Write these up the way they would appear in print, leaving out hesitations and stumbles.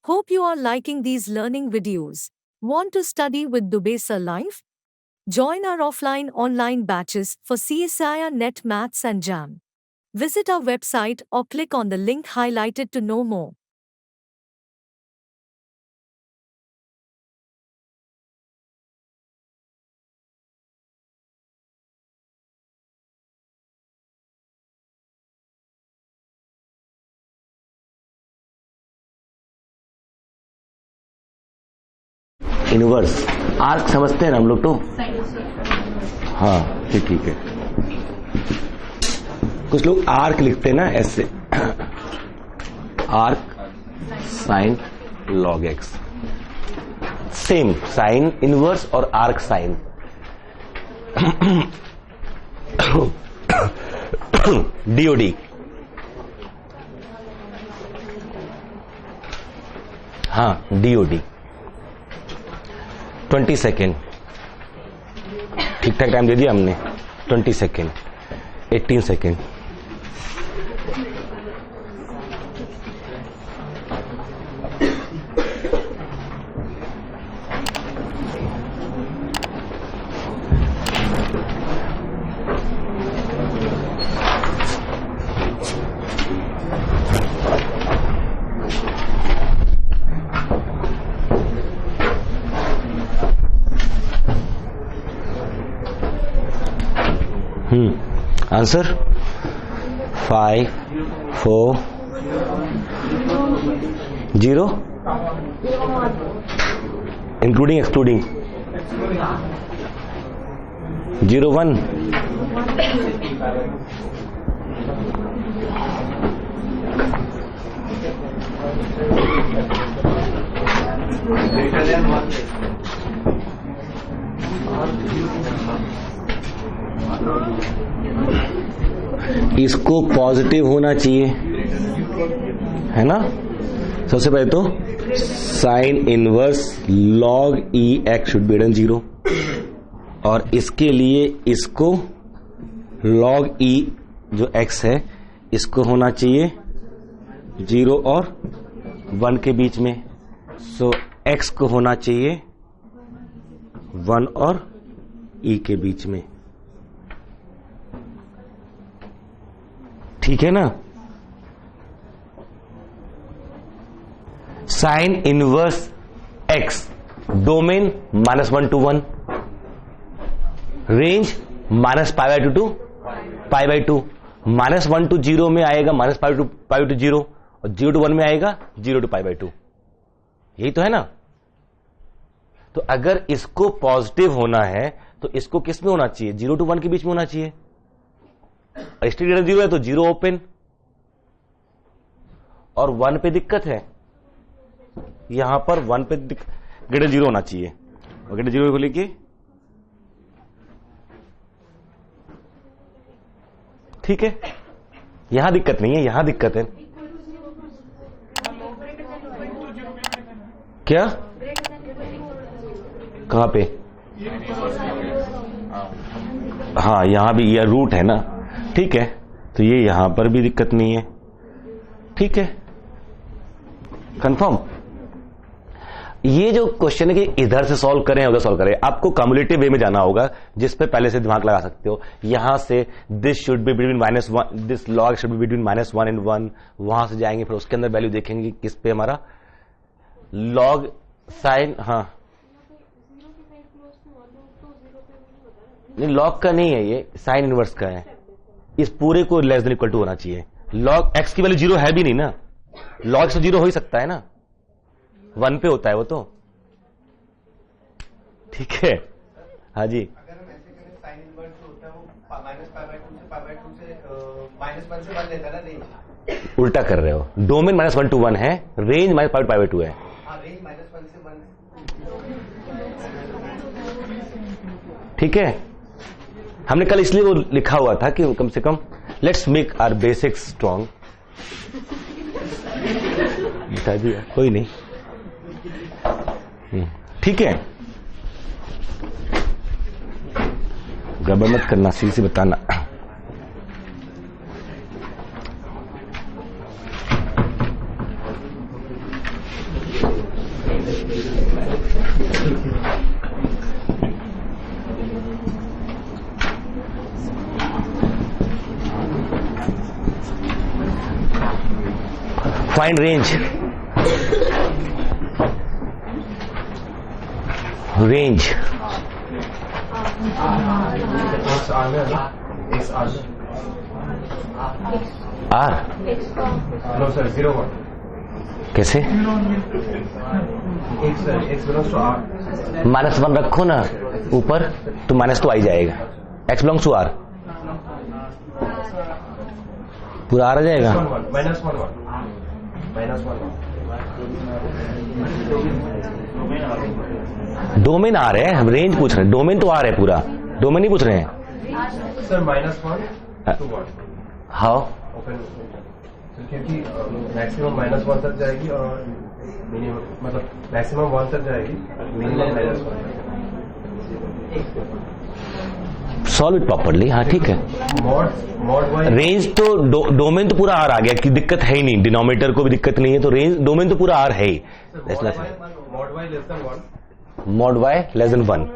Hope you are liking these learning videos. Want to study with Dubey Sir Live? Join our offline online batches for CSIR NET Maths and JAM. Visit our website or click on the link highlighted to know more. Inverse arc समझते हैं ना हम लोग तो। हाँ ठीक है। कुछ लोग आर्क लिखते हैं ना ऐसे, arc sign log x, same sine inverse और आर्क साइन। डीओडी, हाँ डीओडी 20 सेकेंड, ठीक ठाक टाइम दे दिया हमने। 20 second, 18 second. Answer 5 4 0 including excluding 0 1 इसको पॉजिटिव होना चाहिए, है ना। सबसे पहले तो sine inverse log E x should be 0, और इसके लिए इसको लॉग ई जो एक्स है इसको होना चाहिए 0 और 1 के बीच में। सो एक्स को होना चाहिए 1 और ई के बीच में, ठीक है ना। Sine inverse x, domain -1 to 1, range -π/2 to π/2, -1 to 0 में आएगा -π/2 to 0, और 0 to 1 में आएगा 0 to π/2। यही तो है ना। तो अगर इसको पॉजिटिव होना है तो इसको किस में होना चाहिए? 0 to 1 के बीच में होना चाहिए। स्ट्रिक्ट ग्रेटर 0 है तो 0 ओपन, और 1 पे दिक्कत है, यहां पर 1 पे ग्रेटर 0 होना चाहिए, और ग्रेटर 0 को लेके ठीक है। यहां दिक्कत नहीं है, यहां दिक्कत है। क्या? कहां पे? हाँ यहां भी यह रूट है ना, ठीक है। तो ये यहां पर भी दिक्कत नहीं है, ठीक है। कंफर्म। ये जो क्वेश्चन है कि इधर से सॉल्व करें उधर सॉल्व करें, आपको कम्युलेटिव वे में जाना होगा, जिस पे पहले से दिमाग लगा सकते हो। यहां से this should be between -1, this log should be between -1 and 1, वहां से जाएंगे, फिर उसके अंदर वैल्यू देखेंगे किस पे हमारा लॉग साइन। हाँ नहीं, लॉग का नहीं है, ये साइन इनवर्स का है। इस पूरे को लेस देन इक्वल टू होना चाहिए। लॉग एक्स की वैल्यू 0 है भी नहीं ना, लॉग से 0 हो ही सकता है ना, 1 पे होता है वो तो, ठीक है। हाँ जी, अगर हम ऐसे करें साइन इनवर्स जो होता है वो -π/2 से π/2 से -1 से 1 लेता है ना रेंज। उल्टा कर रहे हो, डोमेन -1 to 1 है, रेंज -π/2 है। हाँ रेंज -1 से 1, ठीक है। हमने कल इसलिए वो लिखा हुआ था कि कम से कम let's make our basics strong. बता दिया, कोई नहीं, ठीक है। गड़बड़ मत करना, सीधी सी बताना। Find range, range R, no sir, 0 1 कैसे x बिलोंग्स टू r। -1 रखो ना ऊपर तो माइनस तो आ ही जाएगा। x बिलोंग्स टू आर, पूरा आर आ जाएगा। -1 -1 डोमेन आर है, हम रेंज पूछ रहे हैं, डोमेन तो आर है पूरा, डोमेन नहीं पूछ रहे हैं। सर -1 to 1 हाउ ओपन, क्योंकि मैक्सिमम -1 तक जाएगी और मिनिमम, मतलब मैक्सिमम 1 तक जाएगी, मिनिमम -1। Solve it properly. हाँ ठीक है, मॉड वाई रेंज तो डोमेन तो पूरा आर आ गया, कि दिक्कत है ही नहीं, डिनोमिनेटर को भी दिक्कत नहीं है, तो रेंज डोमेन तो पूरा आर है ही। Mod y less than 1। Mod y less than 1,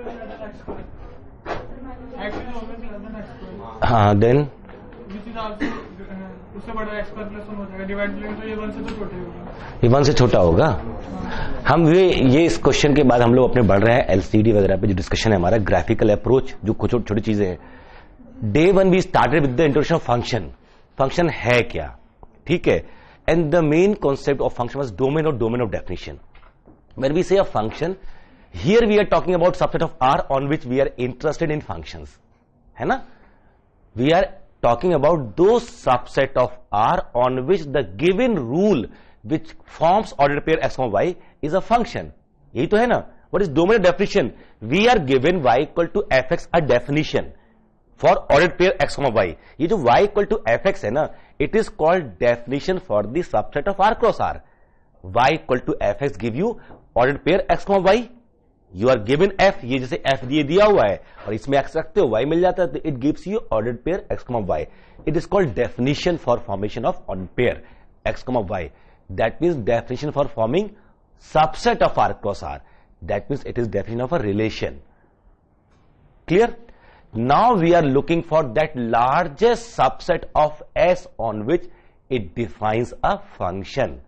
हाँ देन उससे बड़ा x पर प्लस 1 हो जाएगा, डिवाइड करेंगे तो ये 1 से तो छोटे होगा, ये 1 से छोटा होगा। हम ये इस क्वेश्चन के बाद हम लोग अपने बढ़ रहे हैं एलसीडी वगैरह पे, जो डिस्कशन है हमारा ग्राफिकल अप्रोच, जो कुछ छोटी चीजें हैं। Day 1 we started with the introduction of function, function है क्या, ठीक है, and the main concept of function was domain और domain of definition. When we say a function, here we are talking about subset of R on which we are interested in functions, है ना। We are talking about those subset of R on which the given rule which forms ordered pair x, y is a function. यही तो है ना। What is domain definition? We are given y equal to fx a definition for ordered pair x, y. ये जो y equal to fx है ना, it is called definition for the subset of R cross R. y equal to fx give you ordered pair x, y. You are given F, ये जैसे F दिया हुआ है और इसमें एक्स रखते हो वाई मिल जाता है, तो it gives you ordered pair X comma Y. It is called definition for formation of ordered pair X comma Y. That means definition for forming subset of R cross R, that means it is definition of a relation. Clear? Now we are looking for that largest subset of S on which it defines a function,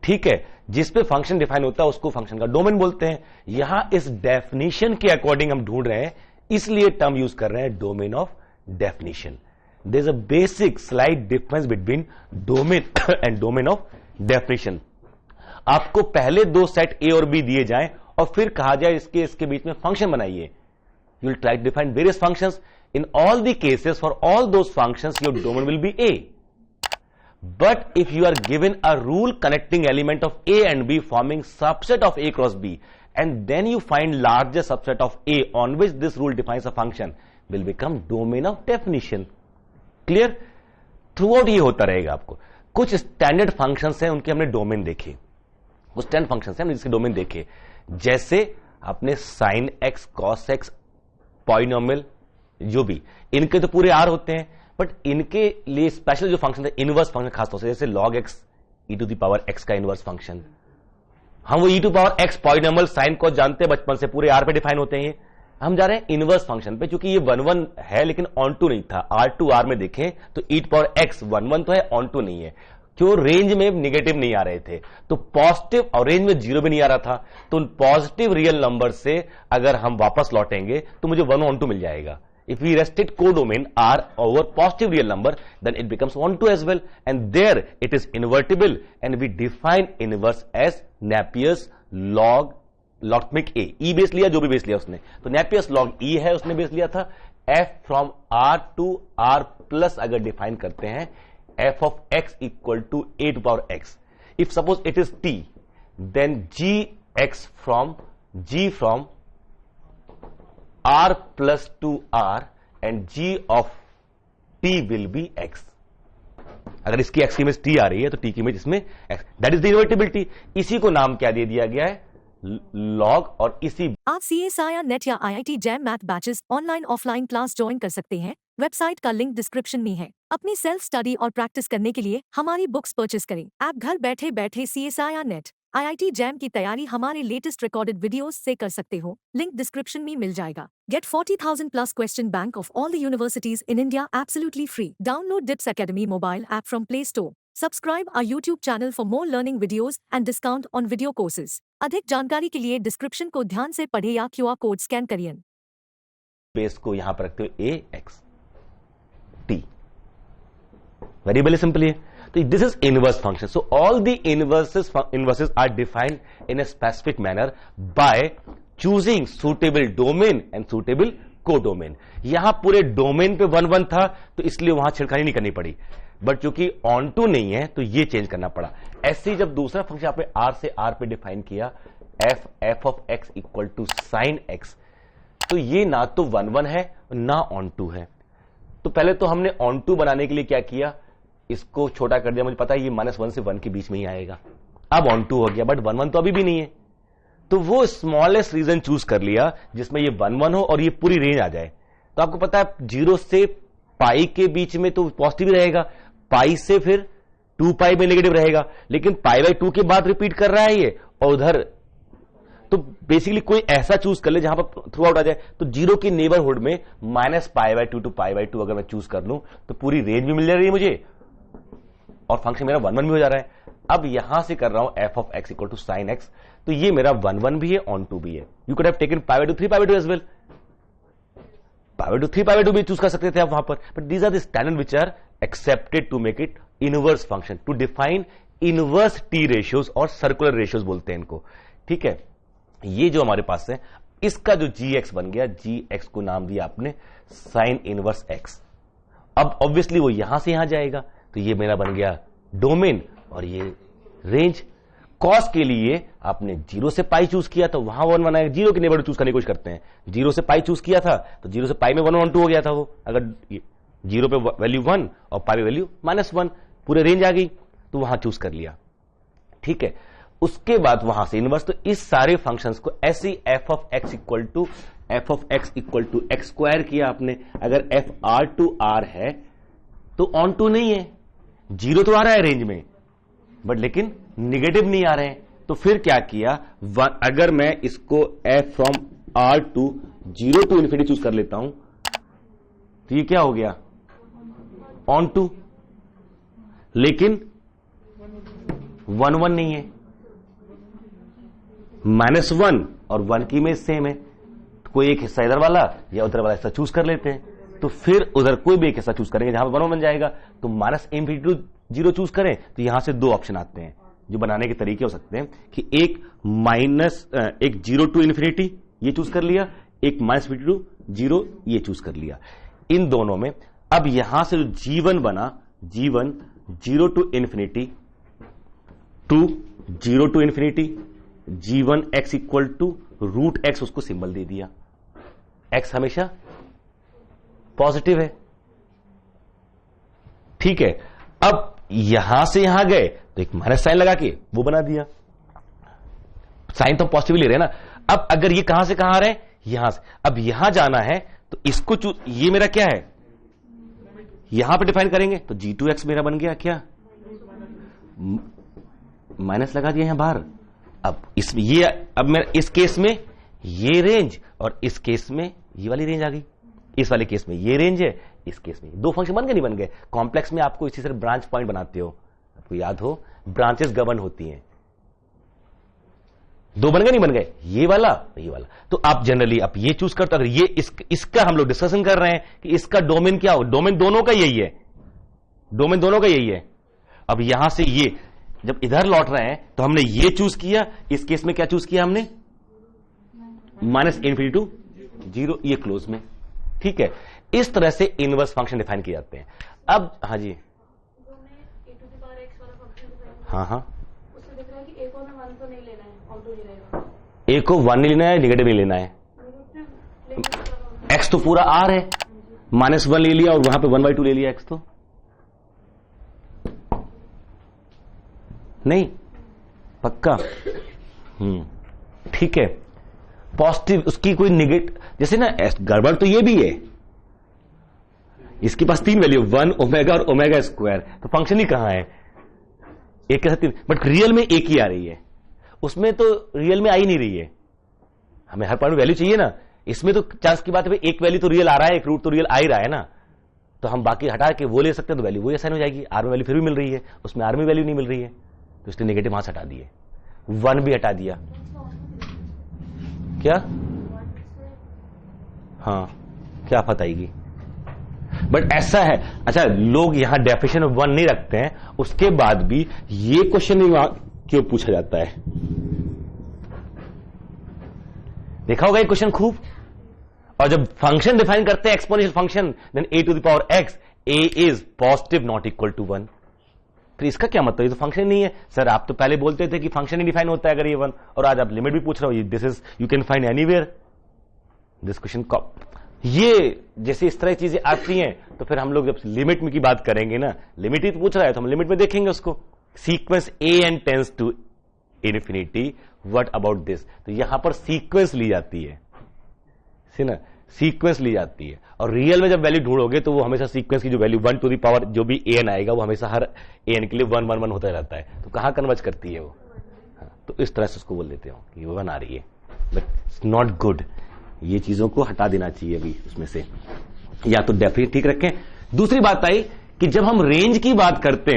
ठीक है, जिस पे function define होता है उसको function का domain बोलते हैं। यहां इस डेफिनेशन के अकॉर्डिंग हम ढूंढ रहे हैं, इसलिए टर्म यूज कर रहे हैं domain of definition. There is a basic slight difference between domain and domain of definition. आपको पहले दो सेट ए और बी दिए जाएं और फिर कहा जाए इसके बीच में फंक्शन बनाइए, you will try to define various functions. In all the cases for all those functions your domain will be A. But if you are given a rule connecting element of A and B forming subset of A cross B, and then you find largest subset of A on which this rule defines a function, will become domain of definition. Clear? Throughout ये होता रहेगा आपको। कुछ standard functions हैं, उनके हमने domain देखे, कुछ स्टैंडर्ड फंक्शंस हैं जिसके डोमेन देखे, जैसे आपने sin x, cos x, polynomial, जो भी, इनके तो पूरे आर होते हैं, बट इनके लिए स्पेशल जो फंक्शन है इनवर्स फंक्शन, खासतौर से जैसे log x e to the power x का इनवर्स फंक्शन। हम वो e to power x polynomial sine को जानते हैं बचपन से, पूरे r पे डिफाइन होते हैं। हम जा रहे हैं इनवर्स फंक्शन पे, क्योंकि ये 1 है लेकिन ऑन टू नहीं था। r टू r में देखें तो e टू पावर x 1 तो है, ऑन टू नहीं है, क्यों? रेंज में निगेटिव नहीं आ रहे थे, तो पॉजिटिव, और रेंज में 0 भी नहीं आ रहा था, तो पॉजिटिव रियल नंबर से अगर हम वापस लौटेंगे तो मुझे 1 ऑन टू मिल जाएगा। If we restrict codomain R over positive real number, then it becomes 1 2 as well, and there it is invertible, and we define inverse as Napier's log logarithmic A. E base लिया, जो भी base लिया उसने, तो Napier's log E है, उसने base लिया था। F from R to R plus अगर डिफाइन करते हैं, f of x equal to a to power x. If suppose it is t, then g from r plus 2r and g of t will be x. अगर इसकी x की image t आ रही है तो t की image इसमें x, that is the इनवर्टिबिलिटी। इसी को नाम क्या दे दिया गया है? लॉग। और इसी आप CSIR नेट या IIT jam math batches online offline class join कर सकते हैं। वेबसाइट का लिंक डिस्क्रिप्शन में है। अपनी सेल्फ स्टडी और प्रैक्टिस करने के लिए हमारी बुक्स परचेस करें। आप घर बैठे बैठे CSIR नेट IIT जैम की तैयारी हमारे लेटेस्ट रिकॉर्डेड वीडियोस से कर सकते हो। लिंक डिस्क्रिप्शन में मिल जाएगा। Get 40,000 plus question bank of all the universities in India absolutely free. Download DIPS Academy mobile app from Play Store. Subscribe our YouTube channel for more learning videos and discount on video courses. अधिक जानकारी के लिए description को ध्यान से पढ़ें या QR code scan करिए। बेस को यहां पर रखते हुए a x t, variable simply है। तो this is inverse function. So all the inverses are defined in a specific manner by choosing suitable domain and suitable codomain. यहां पूरे डोमेन पे 1 1 था तो इसलिए वहां छेड़खानी नहीं करनी पड़ी, बट चूंकि ऑन टू नहीं है तो ये चेंज करना पड़ा। ऐसे ही जब दूसरा फंक्शन आपने आर से आर पे डिफाइन किया, F of x equal to sine X, तो ये ना तो 1 1 है ना ऑन टू है। तो पहले तो हमने ऑन टू बनाने के लिए क्या किया, इसको छोटा कर दिया। मुझे पता है ये -1 से 1 के बीच में ही आएगा। अब ऑन टू हो गया, बट 1 1 तो अभी भी नहीं है। तो वो स्मॉलेस्ट रीजन चूज कर लिया जिसमें ये 1 1 हो और ये पूरी रेंज आ जाए। तो आपको पता है 0 से पाई के बीच में तो पॉजिटिव रहेगा, पाई से फिर 2 पाई में नेगेटिव रहेगा, लेकिन पाई/2 के बाद रिपीट कर रहा है ये, और उधर तो बेसिकली कोई ऐसा चूज कर ले जहां पर थ्रू आउट आ जाए। तो 0 के नेबरहुड में -पाई/2 टू पाई/2 अगर मैं चूज कर लूं तो पूरी रेंज भी मिल जा रही है मुझे और फंक्शन मेरा 1 1 भी हो जा रहा है। अब यहां से कर रहा हूं F of x equal to sine X, तो ये मेरा 1 1 भी है, ऑन टू भी है। यू कुड हैव टेकन पाई/2 3 पाई/2 एज वेल, पाई/2 3 पाई/2 भी चूज कर सकते थे आप वहां पर, but these are the standard which are accepted to make it inverse function, to define inverse T ratios और सर्कुलर रेशियोज बोलते हैं इनको। ठीक है, ये जो हमारे पास है इसका जो जी एक्स बन गया, जी एक्स को नाम दिया आपने साइन इनवर्स एक्स। अब ऑब्वियसली वो यहां से यहां जाएगा, तो ये मेरा बन गया डोमेन और ये रेंज। कॉस के लिए आपने 0 से पाई चूज किया तो वहां 1 1 आएगा, 0 के नेबरहुड चूज करने की कोशिश करते हैं। 0 से पाई चूज किया था तो 0 से पाई में 1 1 2 हो गया था वो। अगर 0 पे वैल्यू 1 और पाई पे वैल्यू -1, पूरे रेंज आ गई तो वहां चूज कर लिया। ठीक है, उसके बाद वहां से इनवर्स। तो इस सारे फंक्शंस को ऐसे ही f of x equal to x square किया आपने। अगर एफ आर टू आर है तो ऑन टू नहीं है, 0 तो आ रहा है रेंज में बट लेकिन निगेटिव नहीं आ रहे हैं। तो फिर क्या किया, अगर मैं इसको F from R to 0 to infinity choose कर लेता हूं तो ये क्या हो गया, ऑन टू, लेकिन 1 1 नहीं है। -1 और 1 की में सेम है, तो कोई एक हिस्सा इधर वाला या उधर वाला हिस्सा चूज कर लेते हैं। तो फिर उधर कोई भी एक हिस्सा चूज करेंगे जहां पर 1 1 बन जाएगा। तो -∞ टू 0 चूज करें तो यहां से 2 ऑप्शन आते हैं जो बनाने के तरीके हो सकते हैं कि एक 0 टू इन्फिनिटी ये चूज कर लिया, एक -∞ टू 0 ये चूज कर लिया। इन दोनों में अब यहां से जो G1 बना, G1 0 to infinity to 0 to infinity, G1 x equal to √x, उसको सिंबल दे दिया। x हमेशा पॉजिटिव है। ठीक है, अब यहां से यहां गए तो एक माइनस साइन लगा के वो बना दिया, साइन तो पॉजिटिव ले रहे हैं ना। अब अगर ये कहां से कहां आ रहे हैं, यहां से, अब यहां जाना है तो इसको ये मेरा क्या है, यहां पे डिफाइन करेंगे तो G2x मेरा बन गया क्या, माइनस लगा दिया यहां बाहर। अब इसमें ये, अब मैं इस केस में ये रेंज और इस केस में ये वाली रेंज आ गई। इस वाले केस में ये रेंज है, इस केस में 2 फंक्शन बन गए नहीं बन गए। कॉम्प्लेक्स में आपको इसी तरह ब्रांच पॉइंट बनाते हो, आपको याद हो ब्रांचेस गवर्न होती हैं। 2 बन गए नहीं बन गए, ये वाला ये वाला। तो आप जनरली आप ये चूज करते हो। अगर ये इसका हम लोग डिस्कशन कर रहे हैं कि इसका डोमेन क्या हो, डोमेन दोनों का यही है, डोमेन दोनों का यही है। अब यहां से ये जब इधर लौट रहे हैं तो हमने ये चूज किया, इस केस में क्या चूज किया हमने, -∞ टू 0 ये क्लोज में। ठीक है, इस तरह से इनवर्स फंक्शन डिफाइन किए जाते हैं। अब हाँ जी, हाँ उससे दिख रहा है कि ए को हमें 1 तो नहीं लेना है, ऑन टू ही रहेगा। ए को 1 नहीं लेना है, निगेटिव नहीं लेना है। एक्स तो पूरा आर है, -1 ले लिया और वहां पे 1/2 ले लिया एक्स, तो नहीं पक्का। ठीक है, पॉजिटिव उसकी कोई निगेटिव, जैसे ना गड़बड़ तो ये भी है, इसके पास 3 वैल्यू 1 ओमेगा और ओमेगा स्क्वायर, तो फंक्शन ही कहां है, एक के साथ 3, बट रियल में एक ही आ रही है, उसमें तो रियल में आ ही नहीं रही है। हमें हर पार्ट में वैल्यू चाहिए ना, इसमें तो चांस की बात है, एक वैल्यू तो रियल आ रहा है, एक रूट तो रियल आ ही रहा है ना। तो हम बाकी हटा के वो ले सकते हैं, तो वैल्यू वही असाइन हो जाएगी। आर में वैल्यू फिर भी मिल रही है, उसमें आर में वैल्यू नहीं मिल रही है, तो इसलिए नेगेटिव वहां से हटा दिए, 1 भी हटा दिया। क्या? हाँ, क्या बताएगी? बट ऐसा है, अच्छा लोग यहां डेफिनेशन में 1 नहीं रखते हैं, उसके बाद भी ये क्वेश्चन क्यों पूछा जाता है? देखा होगा ये क्वेश्चन खूब। और जब फंक्शन डिफाइन करते हैं exponential function, then a to the power x, a is positive not equal to 1। फिर इसका क्या मतलब? ये तो फंक्शन नहीं है सर। आप तो पहले बोलते थे कि फंक्शन ही डिफाइन होता है अगर ये 1, और आज आप लिमिट भी पूछ रहे हो। This is you can find anywhere this question. ये जैसे इस तरह चीजें आती हैं, तो फिर हम लोग जब लिमिट में की बात करेंगे ना, लिमिट ही तो पूछ रहा है, तो हम लिमिट में देखेंगे उसको। Sequence an tends to infinity, what about this? तो यहां पर सीक्वेंस ली जाती है, ना, सीक्वेंस ली जाती है। और रियल में जब वैल्यू ढूंढोगे तो वो हमेशा सीक्वेंस की जो वैल्यू 1 टू द पावर जो भी an आएगा, वो हमेशा हर an के लिए 1 1 1 होता रहता है। तो कहां कन्वर्ज करती है वो? हाँ, तो इस तरह से उसको बोल देते हो कि वो 1 आ रही है, बट इट्स नॉट गुड। ये चीजों को हटा देना चाहिए अभी उसमें से, या तो डेफिनेट ठीक रखें। दूसरी बात आई कि जब हम रेंज की बात करते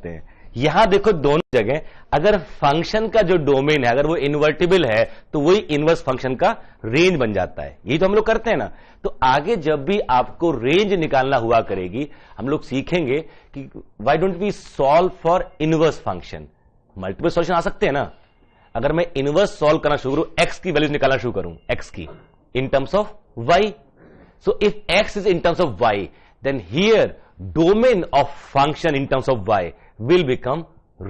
हैं, यहां देखो दोनों जगह अगर फंक्शन का जो डोमेन है अगर वो इन्वर्टिबल है, तो वही इनवर्स फंक्शन का रेंज बन जाता है। यही तो हम लोग करते हैं ना। तो आगे जब भी आपको रेंज निकालना हुआ करेगी, हम लोग सीखेंगे कि why don't we solve for inverse function. Multiple solution आ सकते हैं ना। अगर मैं इनवर्स सॉल्व करना शुरू करूं, एक्स की वैल्यूज निकालना शुरू करूं, एक्स की in terms of Y, so if X is in terms of Y, then here domain of function in terms of Y will become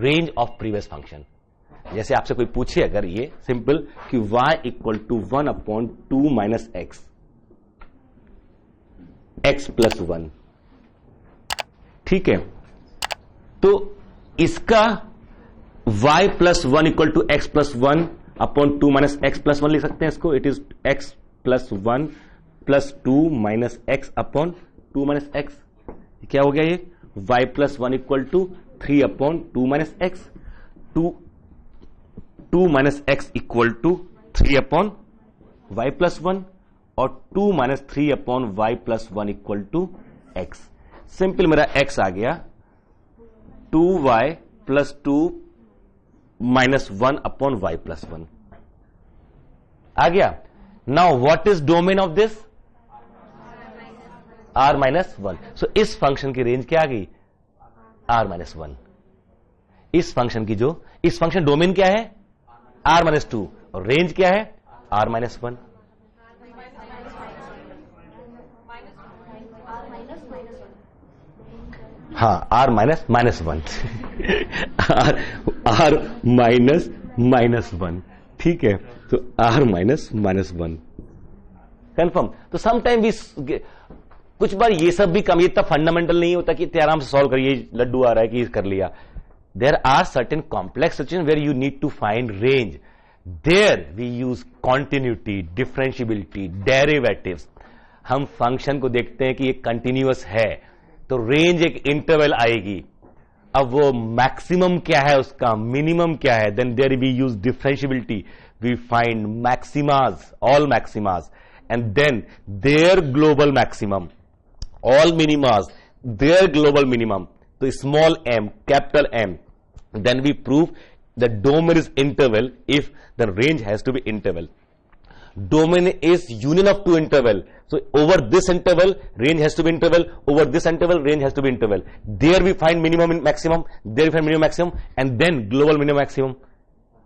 range of previous function। जैसे आपसे कोई पूछे अगर ये सिंपल कि y equal to 1 upon 2 minus X, X plus 1, ठीक है, तो इसका y plus 1 equal to X plus 1 upon 2 minus X plus 1 लिख सकते हैं इसको। It is x plus 1 plus 2 minus X upon 2 minus X. क्या हो गया ये? y plus 1 equal to 3 upon 2 minus X, 2 minus X equal to 3 upon y plus 1, और 2 minus 3 upon y plus 1 equal to x। Simple मेरा x आ गया 2y plus 2 minus 1 upon y plus 1 आ गया। Now what is domain of this? r minus 1। So इस function की range क्या आ गई? r minus 1। इस फंक्शन की जो इस फंक्शन डोमेन क्या है? r माइनस 2, और रेंज क्या है? r minus 1। हाँ, r minus minus 1 r minus minus 1, ठीक है। तो r माइनस माइनस 1 कंफर्म। तो समटाइम भी कुछ बार ये सब भी कम, इतना फंडामेंटल नहीं होता कि इतने आराम से सॉल्व करिए, लड्डू आ रहा है कि कर लिया। There are certain complex situation where you need to find range. There we use continuity, differentiability, derivatives. हम फंक्शन को देखते हैं कि ये कंटिन्यूअस है, तो रेंज एक इंटरवल आएगी। अब वो मैक्सिमम क्या है उसका, मिनिमम क्या है, then there we use differentiability, we find maximas, all maximas, and then their global maximum, all minimas, their global minimum, so small m, capital M, then we prove the domain is interval if the range has to be interval. Domain is union of two interval, so over this interval range has to be interval, over this interval range has to be interval. There we find minimum and maximum, there we find minimum maximum, and then global minimum maximum,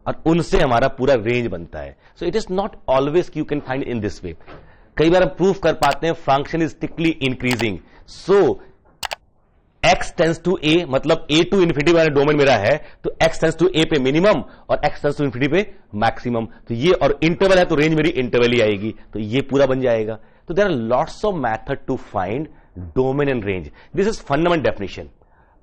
और उनसे हमारा पूरा range बनता है। So it is not always you can find in this way. कई बार हम proof कर पाते हैं function is strictly increasing, so x tends to a, मतलब a टू इन्फिनिटी वाला डोमेन मेरा है, तो x टेंस टू a पे मिनिमम और x टेंस टू इन्फिनिटी पे मैक्सिमम। तो ये और इंटरवल है तो रेंज मेरी इंटरवल ही आएगी, तो ये पूरा बन जाएगा। तो there are lots of method to find domain and range. This is fundamental definition.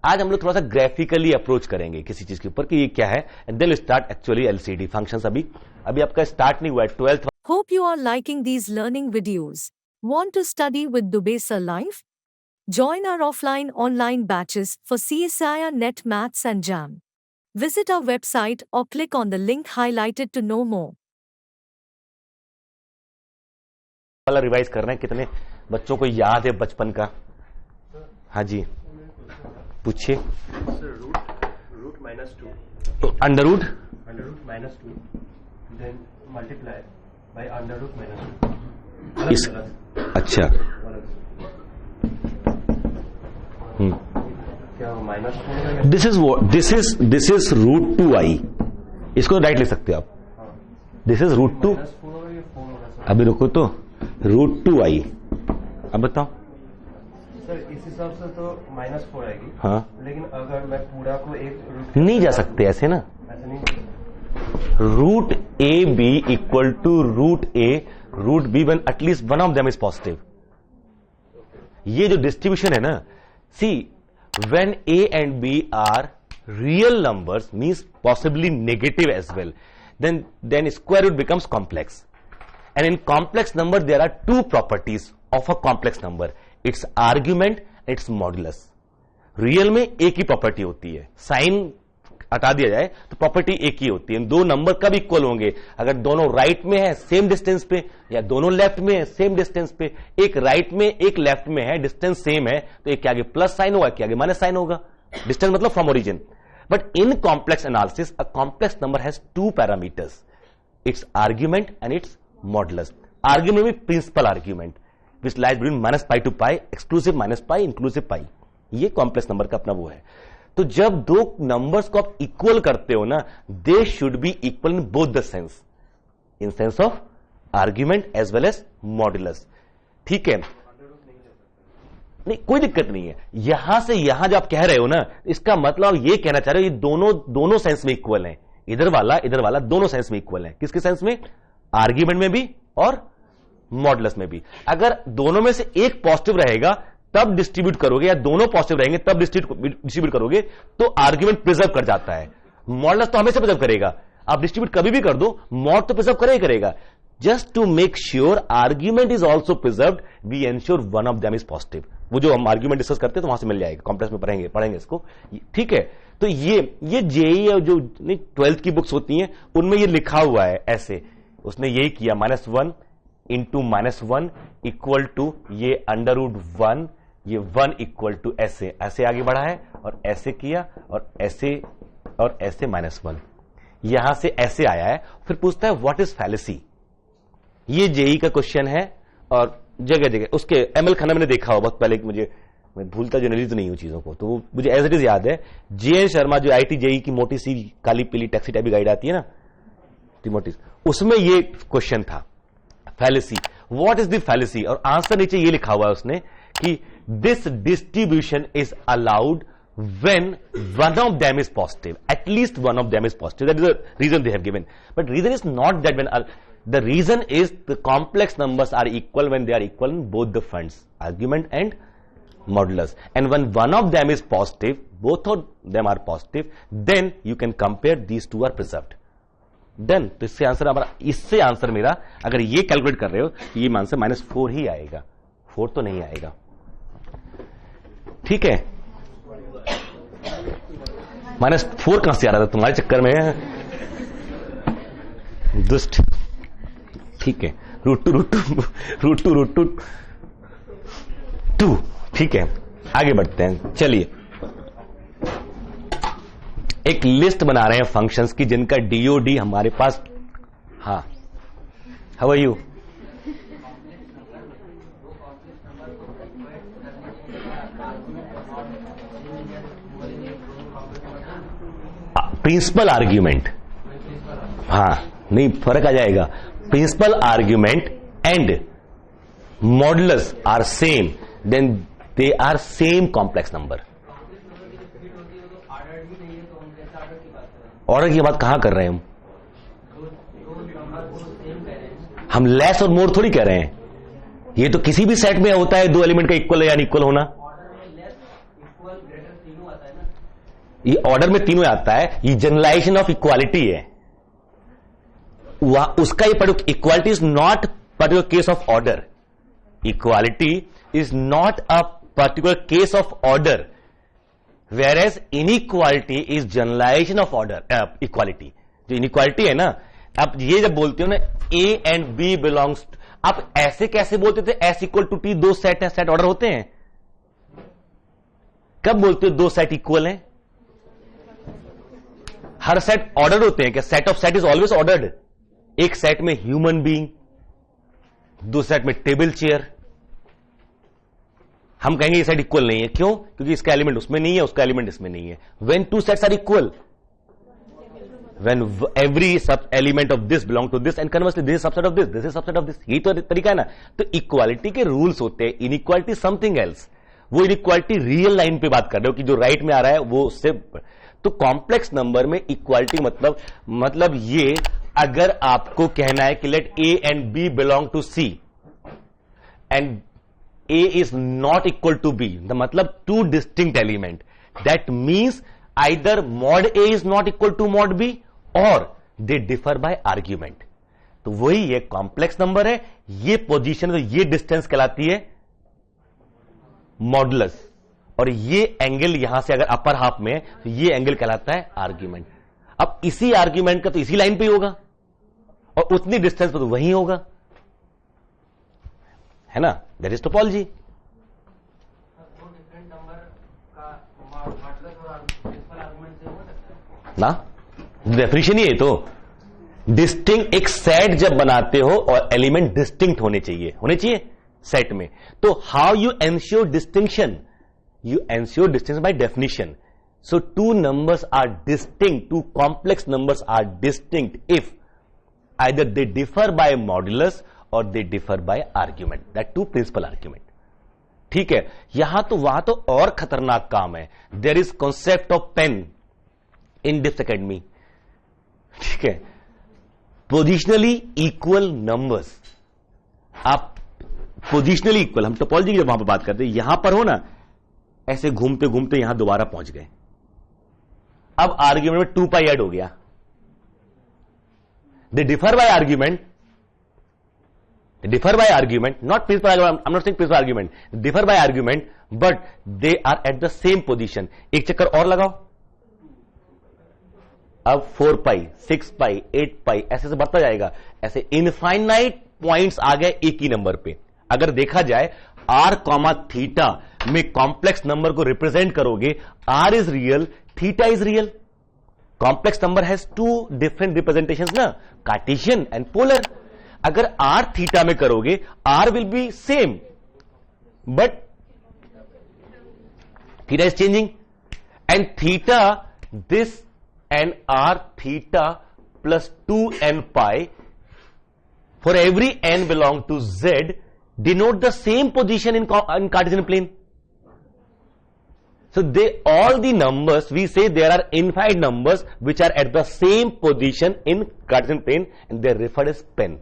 आज हम लोग थोड़ा सा ग्राफिकली अप्रोच करेंगे किसी चीज के ऊपर कि ये क्या है, and then start actually LCD functions. अभी आपका स्टार्ट नहीं हुआ है, 12th। Hope you are liking these learning videos. Want to study with Dubesa Live? Join our offline online batches for CSIR Net Maths and JAM. Visit our website or click on the link highlighted to know more. वाला revise कर रहे हैं, कितने बच्चों को याद है बचपन का? हाँ जी, पूछिए। Sir root minus 2 under root minus 2 then multiply by under root minus 2 is अच्छा क्या minus 4? This is root 2i, इसको राइट ले सकते हो आप। दिस इज रूट 2, माइनस 4 होगा, ये 4 होगा सर। अभी रुको तो, रूट 2i। अब बताओ। सर इस हिसाब से तो माइनस 4 आएगी। हाँ, लेकिन अगर मैं पूरा को एक रूट नहीं जा सकते ऐसे ना। ऐसे नहीं। Root A B equal to root A root B one, at least one of them is positive. ये जो डिस्ट्रीब्यूशन है ना, see when A and B are real numbers means possibly negative as well, then square root becomes complex, and in complex number there are two properties of a complex number, its argument and its modulus. Real में एक ही property होती है, sign हटा दिया जाए तो property एक ही होती है। दो नंबर कब इक्वल होंगे? अगर दोनों राइट में है सेम डिस्टेंस पे, या दोनों लेफ्ट में है सेम डिस्टेंस पे। एक राइट में एक लेफ्ट में है, डिस्टेंस सेम है, तो एक के आगे प्लस साइन होगा, के आगे माइनस साइन होगा। डिस्टेंस मतलब from origin. But in complex analysis, a complex number has two parameters, its argument and its modulus. Argument में principal argument, which lies between minus pi to pi, exclusive minus pi, inclusive pi. ये complex number का अपना वो है। तो जब दो numbers को आप equal करते हो ना, they should be equal in both the sense, in sense of argument as well as modulus. ठीक है? नहीं, कोई दिक्कत नहीं है। यहां से यहां जो आप कह रहे हो ना, इसका मतलब ये कहना चाह रहे हो ये दोनों सेंस में इक्वल हैं। इधर वाला दोनों सेंस में इक्वल है। किसके सेंस में? आर्ग्यूमेंट में भी और मॉडुलस में भी। अगर दोनों में से एक पॉजिटिव रहेगा तब डिस्ट्रीब्यूट करोगे, या दोनों पॉजिटिव रहेंगे तब डिस्ट्रीब्यूट करोगे, तो आर्ग्यूमेंट प्रिजर्व कर जाता है। मॉडुलस तो हमेशा प्रिजर्व करेगा। आप डिस्ट्रीब्यूट कभी भी कर दो, मॉड तो प्रिजर्व करेगा। Just to make sure argument is also preserved, we ensure one of them is positive. वो जो हम आर्ग्यूमेंट डिस्कस करते हैं तो वहां से मिल जाएगा, कॉम्प्लेक्स में पढ़ेंगे इसको। ठीक है? तो ये जेई जो 12th की बुक्स होती हैं उनमें ये लिखा हुआ है ऐसे। उसने यही किया, -1 इंटू -1 इक्वल टू ये अंडर रूट 1, ये 1 इक्वल टू ऐसे आगे बढ़ा है, और ऐसे किया, और ऐसे -1, यहां से ऐसे आया है। फिर पूछता है व्हाट इज फैलेसी। ये जेई का क्वेश्चन है, और जगह जगह उसके एमएल खन्ना मैंने देखा हो बहुत पहले, मैं भूलता जनरली तो नहीं हूं चीजों को, तो मुझे एज इट इज याद है। जेएन शर्मा जो आईटी जेई की मोटी सी काली पीली टैक्सी टाइप की गाइड आती है ना, मोटी, उसमें ये क्वेश्चन था, fallacy. What is the fallacy? और आंसर नीचे ये लिखा हुआ है उसने कि this distribution is allowed when one of them is positive, at least one of them is positive. That is the reason they have given. But reason is not that when the reason is the complex numbers are equal when they are equal in both the fronts, argument and modulus. And when one of them is positive, both of them are positive, then you can compare these two are preserved. Then तो इससे answer मेरा अगर ये calculate कर रहे हो तो ये आंसर -4 ही आएगा, 4 तो नहीं आएगा। ठीक है? -4 कहां से आ रहा था तुम्हारे चक्कर में, दुष्ट। ठीक है, रूट टू। ठीक है, आगे बढ़ते हैं। चलिए, एक लिस्ट बना रहे हैं फंक्शंस की जिनका डीओडी हमारे पास। हाँ, how are you? Principal argument, हाँ नहीं फर्क आ जाएगा। Principal argument and modulus are same, then they are same complex number. Order की बात कहां कर रहे हैं हम लेस और मोर थोड़ी कह रहे हैं। ये तो किसी भी सेट में होता है, दो एलिमेंट का इक्वल या अनइक्वल होना। ये ऑर्डर में तीनों आता है, ये जनरलाइजेशन ऑफ इक्वालिटी है। उसका ये equality is not particular case of order. Equality is not a particular case of order, where as inequality is generalization of order equality. जो इनइक्वालिटी है ना, आप ये जब बोलते हो ना ए एंड बी बिलोंग्स, आप ऐसे कैसे बोलते थे एस इक्वल टू टी, दो सेट है, सेट ऑर्डर होते हैं? कब बोलते हो दो सेट इक्वल हैं? हर सेट ऑर्डर्ड होते हैं क्या? Set of set is always ordered. एक सेट में ह्यूमन बीइंग, दो सेट में टेबल चेयर। हम कहेंगे ये सेट इक्वल नहीं है, क्यों? क्योंकि इसका एलिमेंट उसमें नहीं है, उसका एलिमेंट इसमें नहीं है। When two sets are equal, when every sub element of this belong to this and conversely this is subset of this is subset of this, यही तो तरीका है ना। तो इक्वालिटी के रूल्स होते हैं, इनइक्वालिटी समथिंग एल्स। वो इनइक्वालिटी रियल लाइन पे बात कर रहे हो कि जो राइट में आ रहा है वो उससे। तो कॉम्प्लेक्स नंबर में इक्वालिटी मतलब ये, अगर आपको कहना है कि let a and b belong to c and a is not equal to b, the मतलब two distinct element, that means either mod a is not equal to mod b और दे डिफर बाय आर्ग्यूमेंट। तो वही ये complex number है, ये position, तो ये distance कहलाती है मॉडुलस, और ये एंगल यहां से अगर अपर हाफ में है तो ये एंगल कहलाता है आर्ग्यूमेंट। अब इसी आर्ग्यूमेंट का तो इसी लाइन पे ही होगा और उतनी डिस्टेंस पर तो वही होगा, है ना? That is topology. ना डेफिनेशन ही है। तो डिस्टिंक्ट, एक सेट जब बनाते हो और एलिमेंट डिस्टिंक्ट होने चाहिए सेट में, तो how you ensure distinction? You ensure distinction by definition. So two numbers are distinct, two complex numbers are distinct if either they differ by modulus or they differ by argument, that two principal argument। ठीक है, यहां तो वहां तो और खतरनाक काम है। There is concept of pen in dips academy. ठीक है, पोजिशनली इक्वल नंबर्स, आप पोजिशनली इक्वल, हम टोपोलॉजी की जब वहां पर बात करते हैं, यहां पर हो ना, ऐसे घूमते घूमते यहां दोबारा पहुंच गए। अब आर्ग्यूमेंट में 2 पाई ऐड हो गया। They differ by argument. They differ by argument, not principal argument. I'm not saying principal argument. They differ by argument, but they are at the same position. एक चक्कर और लगाओ। अब 4 पाई, 6 पाई, 8 पाई, ऐसे से बढ़ता जाएगा। ऐसे इनफाइनाइट पॉइंट्स आ गए एक ही नंबर पे। अगर देखा जाए r, थीटा में कॉम्प्लेक्स नंबर को रिप्रेजेंट करोगे, r is real, theta is real. Complex number has two different representations ना, कार्टेशियन एंड पोलर। अगर r थीटा में करोगे, r will be same but theta is changing, and theta this and r theta plus 2n pi for every n belong to z denote the same position in Cartesian plane. So all the numbers, we say there are infinite numbers which are at the same position in Cartesian plane and they are referred as pen.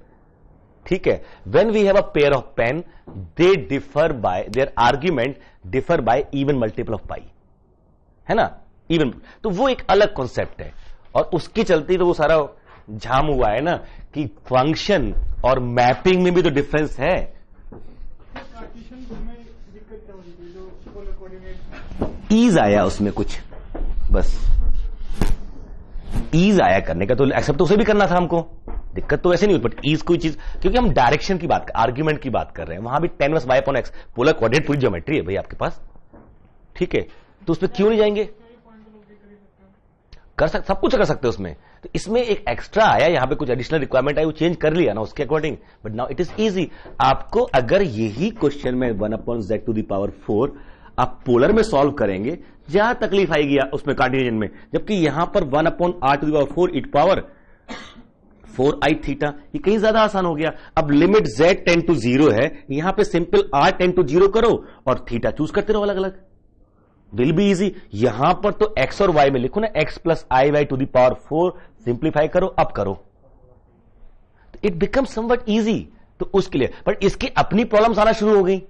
ठीक है, when we have a pair of pen, they differ by, their argument differ by even multiple of pi, है ना? even, तो वो एक अलग concept है और उसके चलते तो वो सारा झाम हुआ है ना कि फंक्शन और मैपिंग में भी तो डिफरेंस है। ईज आया उसमें कुछ, बस ईज आया करने का, तो एक्सेप्ट तो उसे भी करना था हमको, दिक्कत तो वैसे नहीं हुई, बट ईज कोई चीज, क्योंकि हम डायरेक्शन की बात, आर्ग्यूमेंट की बात कर रहे हैं, वहां भी tan y upon x polar coordinate पूरी ज्योमेट्री है भाई आपके पास। ठीक है, तो उसमें क्यों नहीं जाएंगे? कर सकते, सब कुछ कर सकते हैं उसमें। तो इसमें एक एक्स्ट्रा आया, यहां पे कुछ एडिशनल रिक्वायरमेंट आई, वो चेंज कर लिया ना उसके according, but now it is easy. आपको अगर यही क्वेश्चन में 1/z⁴ आप पोलर में सॉल्व करेंगे, जहां तकलीफ आएगी उसमें कार्टेशियन में, जबकि यहां पर 1/r⁴ e power 4i theta, ये कहीं ज्यादा आसान हो गया। अब लिमिट z टेंड टू 0 है, यहां पे सिंपल r टेंड टू 0 करो और थीटा चूज करते रहो अलग अलग, विल बी इजी। यहां पर तो x और y में लिखो ना, x + i/4 सिंप्लीफाई करो, अब करो, तो इट बिकम समवट इजी। तो उसके लिए, बट इसकी अपनी प्रॉब्लम्स आना शुरू हो गई,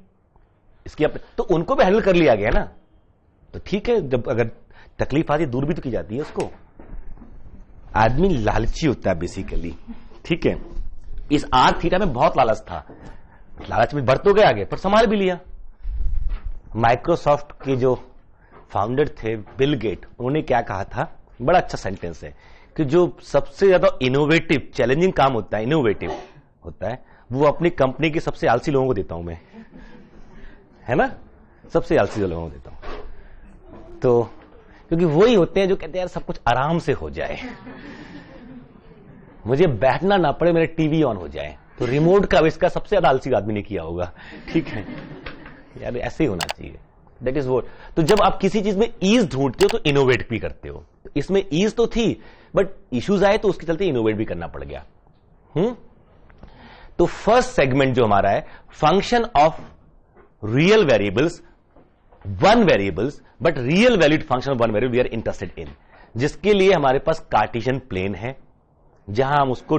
इसकी अपनी, तो उनको भी हैंडल कर लिया गया ना, तो ठीक है। जब अगर तकलीफ आती दूर भी तो की जाती है उसको। आदमी लालची होता है बेसिकली, ठीक है। इस r थीटा में बहुत लालच था, लालच में बढ़ तो गया आगे, पर संभाल भी लिया। माइक्रोसॉफ्ट के जो फाउंडर थे बिल गेट, उन्होंने क्या कहा था, बड़ा अच्छा सेंटेंस है, कि जो सबसे ज्यादा इनोवेटिव चैलेंजिंग काम होता है, इनोवेटिव होता है वो अपनी कंपनी के सबसे आलसी लोगों को देता हूं मैं, है ना, सबसे आलसी लोगों को देता हूं। तो क्योंकि वही होते हैं जो कहते हैं यार सब कुछ आराम से हो जाए, मुझे बैठना ना पड़े, मेरे टीवी ऑन हो जाए। तो रिमोट का इसका सबसे ज्यादा आलसी आदमी ने किया होगा, ठीक है यार, ऐसे ही होना चाहिए, दैट इज व्हाट। तो जब आप किसी चीज में ईज ढूंढते हो तो इनोवेट भी करते हो। तो इसमें ईज तो थी बट इश्यूज आए तो उसके चलते इनोवेट भी करना पड़ गया। तो फर्स्ट सेगमेंट जो हमारा है, function of real variables, one variables but real valued function of one variable we are interested in, जिसके लिए हमारे पास कार्टेशियन प्लेन है जहां हम उसको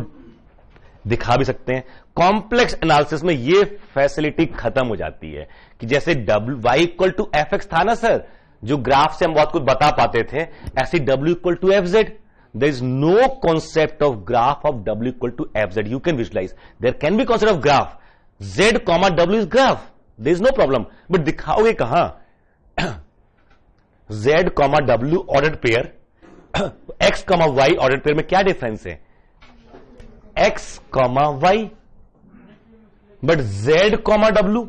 दिखा भी सकते हैं। कॉम्प्लेक्स एनालिसिस में ये फैसिलिटी खत्म हो जाती है कि जैसे y equal to F X था ना सर, जो ग्राफ से हम बहुत कुछ बता पाते थे, ऐसे w equal to F z, there is no concept of graph of w equal to F z. You can visualise, there can be concept of graph, z comma w is graph, there is no problem, but दिखाओगे कहां? z comma w ordered pair, x comma y ordered pair में क्या difference है? x comma y, but z comma w,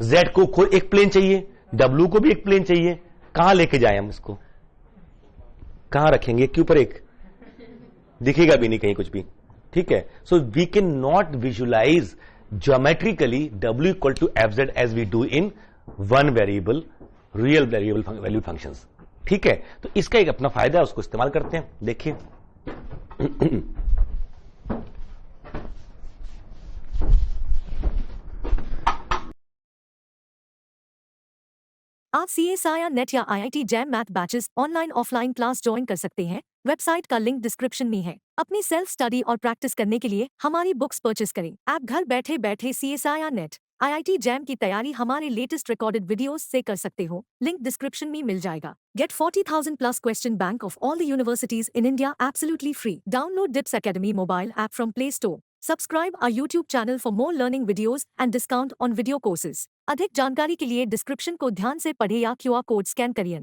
z को एक plane चाहिए, w को भी एक प्लेन चाहिए, कहां लेके जाए हम इसको? कहां रखेंगे? एक के ऊपर एक, दिखेगा भी नहीं कहीं कुछ भी, ठीक है। So we can not visualize geometrically w equal to F Z as we do in one variable real variable value functions, ठीक है। तो इसका एक अपना फायदा है, उसको इस्तेमाल करते हैं। देखिए आप CSIR नेट या IIT jam math batches online offline class join कर सकते हैं। वेबसाइट का लिंक डिस्क्रिप्शन में है। अपनी सेल्फ स्टडी और प्रैक्टिस करने के लिए हमारी बुक्स परचेस करें। आप घर बैठे बैठे CSIR नेट IIT जैम की तैयारी हमारे लेटेस्ट रिकॉर्डेड वीडियोस से कर सकते हो। लिंक डिस्क्रिप्शन में मिल जाएगा। Get 40,000 plus question bank of all the universities in India absolutely free. Download DIPS Academy mobile app from Play Store. Subscribe our YouTube channel for more learning videos and discount on video courses. अधिक जानकारी के लिए description को ध्यान से पढ़ें या QR code scan करिए।